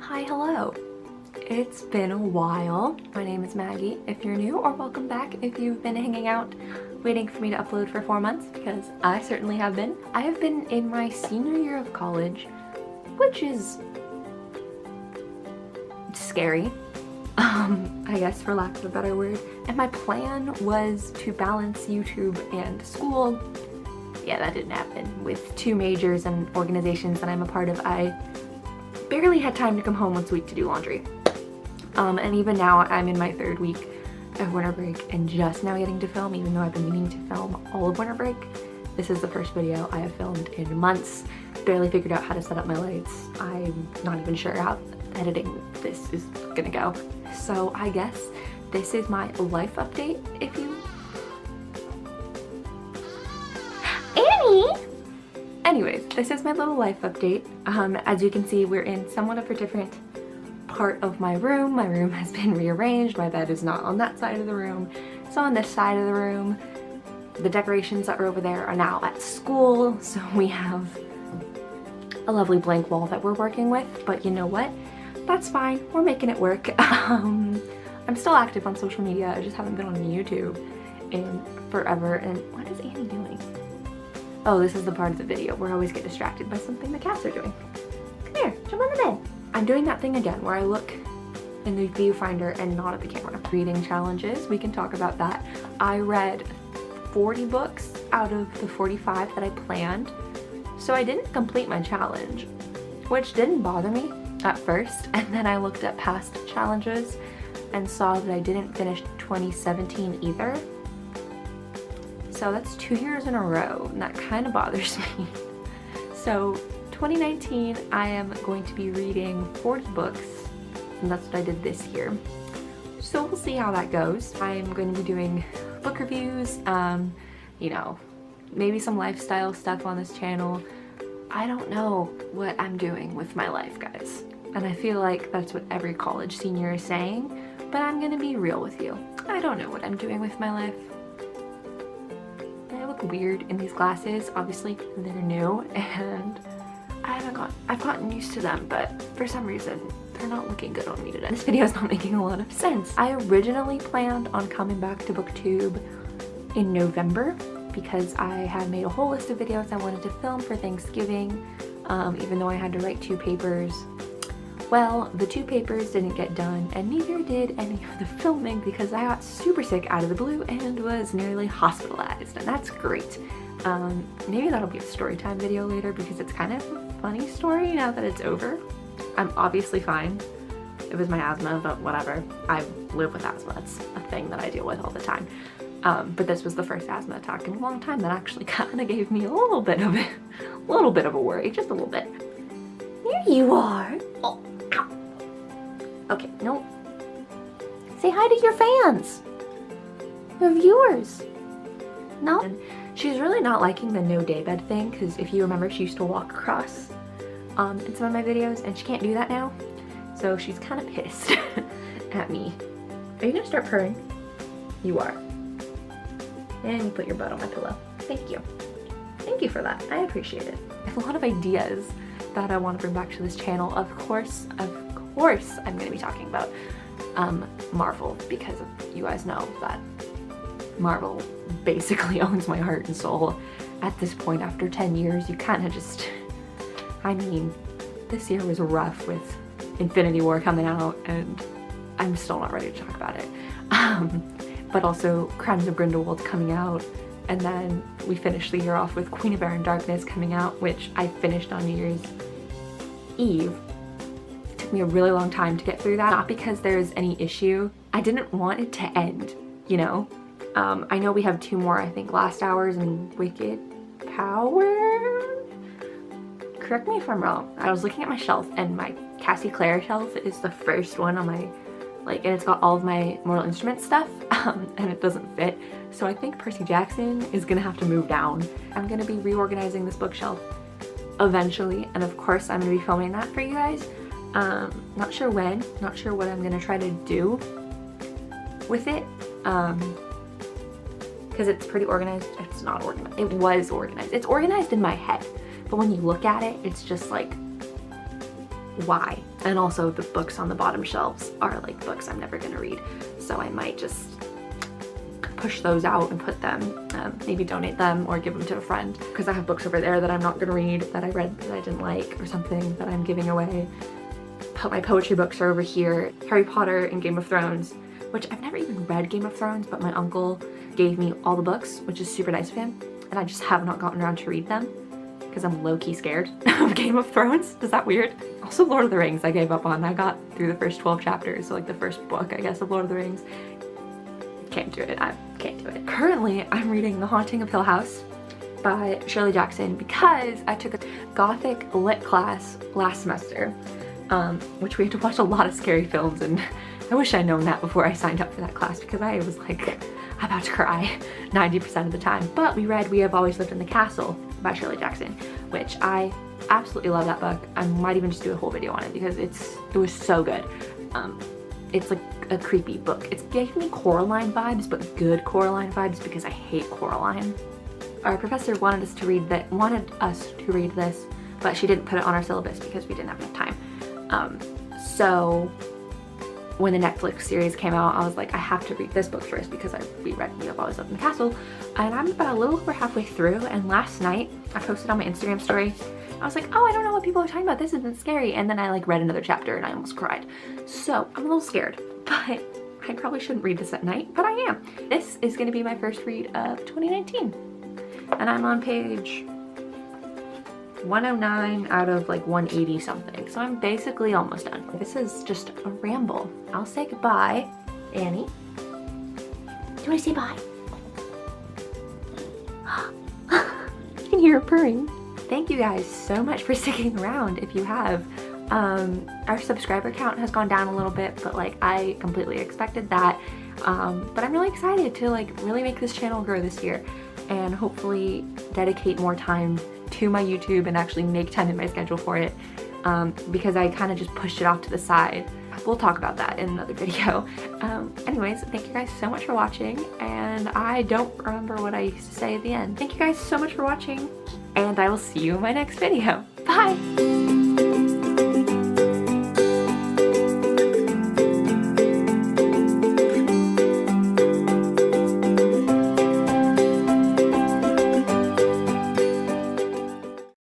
Hi, hello. It's been a while. My name is Maggie if you're new, or welcome back if you've been hanging out waiting for me to upload for 4 months, because I certainly have been. I have been in my senior year of college, which is scary, I guess, for lack of a better word. And my plan was to balance YouTube and school. Yeah, that didn't happen. With 2 majors and organizations that I'm a part of, I barely had time to come home once a week to do laundry. And even now I'm in my 3rd week of winter break and just now getting to film, even though I've been meaning to film all of winter break. This is the first video I have filmed in months. Barely figured out how to set up my lights. I'm not even sure how editing this is gonna go. So I guess this is my life update, if you... Annie! Anyways, this is my little life update. As you can see, we're in somewhat of a different part of my room. My room has been rearranged. My bed is not on that side of the room. It's on this side of the room. The decorations that were over there are now at school, so we have a lovely blank wall that we're working with, but you know what? That's fine. We're making it work. I'm still active on social media. I just haven't been on YouTube in forever. And what is Annie doing? Oh, this is the part of the video where I always get distracted by something the cats are doing. Come here, jump on the bed. I'm doing that thing again where I look in the viewfinder and not at the camera. Reading challenges, we can talk about that. I read 40 books out of the 45 that I planned, so I didn't complete my challenge, which didn't bother me at first. And then I looked at past challenges and saw that I didn't finish 2017 either. So that's 2 years in a row, and that kind of bothers me. So 2019, I am going to be reading 40 books, and that's what I did this year. So we'll see how that goes. I'm going to be doing book reviews, you know, maybe some lifestyle stuff on this channel. I don't know what I'm doing with my life, guys. And I feel like that's what every college senior is saying, but I'm gonna be real with you. I don't know what I'm doing with my life. I look weird in these glasses. Obviously, they're new, and I've gotten used to them, but for some reason, they're not looking good on me today. This video is not making a lot of sense. I originally planned on coming back to BookTube in November because I had made a whole list of videos I wanted to film for Thanksgiving, even though I had to write 2 papers. Well, the 2 papers didn't get done, and neither did any of the filming because I got super sick out of the blue and was nearly hospitalized, and that's great. Maybe that'll be a story time video later because it's kind of a funny story now that it's over. I'm obviously fine. It was my asthma, but whatever. I live with asthma. It's a thing that I deal with all the time. But this was the first asthma attack in a long time that actually kind of gave me a little bit of a worry, just a little bit. Here you are. Oh, ow. Okay, no. Say hi to your fans. Your viewers. No? And she's really not liking the no daybed thing, because if you remember, she used to walk across in some of my videos, and she can't do that now. So she's kind of pissed at me. Are you gonna start purring? You are. And you put your butt on my pillow. Thank you. Thank you for that. I appreciate it. I have a lot of ideas that I want to bring back to this channel. Of course, I'm going to be talking about Marvel, because you guys know that Marvel basically owns my heart and soul. At this point, after 10 years, you kind of just... I mean, this year was rough with Infinity War coming out, and I'm still not ready to talk about it. But also Crimes of Grindelwald coming out, and then we finished the year off with Queen of Air and Darkness coming out, which I finished on New Year's Eve. It took me a really long time to get through that, not because there's any issue. I didn't want it to end, you know? I know we have 2 more, I think, Last Hours and Wicked Power? Correct me if I'm wrong. I was looking at my shelf, and my Cassie Clare shelf is the first one on my, and it's got all of my Mortal Instruments stuff, and it doesn't fit. So I think Percy Jackson is gonna have to move down. I'm gonna be reorganizing this bookshelf eventually, and of course I'm gonna be filming that for you guys. Not sure when, not sure what I'm gonna try to do with it, because it's pretty organized. It's not organized. It was organized. It's organized in my head, but when you look at it, it's just like why. And also the books on the bottom shelves are like books I'm never gonna read. So I might just push those out and put them, maybe donate them or give them to a friend, because I have books over there that I'm not gonna read that I read that I didn't like, or something that I'm giving away. My poetry books are over here. Harry Potter and Game of Thrones, which I've never even read Game of Thrones, but my uncle gave me all the books, which is super nice of him, and I just have not gotten around to read them because I'm low-key scared of Game of Thrones. Is that weird? Also Lord of the Rings I gave up on. I got through the first 12 chapters, so like the first book, I guess, of Lord of the Rings. Can't do it. I can't do it. Currently, I'm reading The Haunting of Hill House by Shirley Jackson because I took a Gothic lit class last semester, which we had to watch a lot of scary films, and I wish I'd known that before I signed up for that class because I was like about to cry 90% of the time. But we read We Have Always Lived in the Castle by Shirley Jackson, which I absolutely love that book. I might even just do a whole video on it because it was so good. It's like a creepy book. It's giving me Coraline vibes, but good Coraline vibes because I hate Coraline. Our professor wanted us to read this, but she didn't put it on our syllabus because we didn't have enough time. So when the Netflix series came out, I was like, I have to read this book first because we read We Have Always Lived in the Castle, and I'm about a little over halfway through, and last night I posted on my Instagram story, I was like, oh, I don't know what people are talking about, this isn't scary, and then I like read another chapter and I almost cried. So I'm a little scared, but I probably shouldn't read this at night, but I am. This is gonna be my first read of 2019, and I'm on page 109 out of like 180 something, so I'm basically almost done. This is just a ramble. I'll say goodbye. Annie, do you want to say bye? You can hear her purring. Thank you guys so much for sticking around if you have. Our subscriber count has gone down a little bit, but like I completely expected that. But I'm really excited to like really make this channel grow this year and hopefully dedicate more time to my YouTube and actually make time in my schedule for it, because I kind of just pushed it off to the side. We'll talk about that in another video. Anyways, thank you guys so much for watching, and I don't remember what I used to say at the end. Thank you guys so much for watching, and I will see you in my next video. Bye!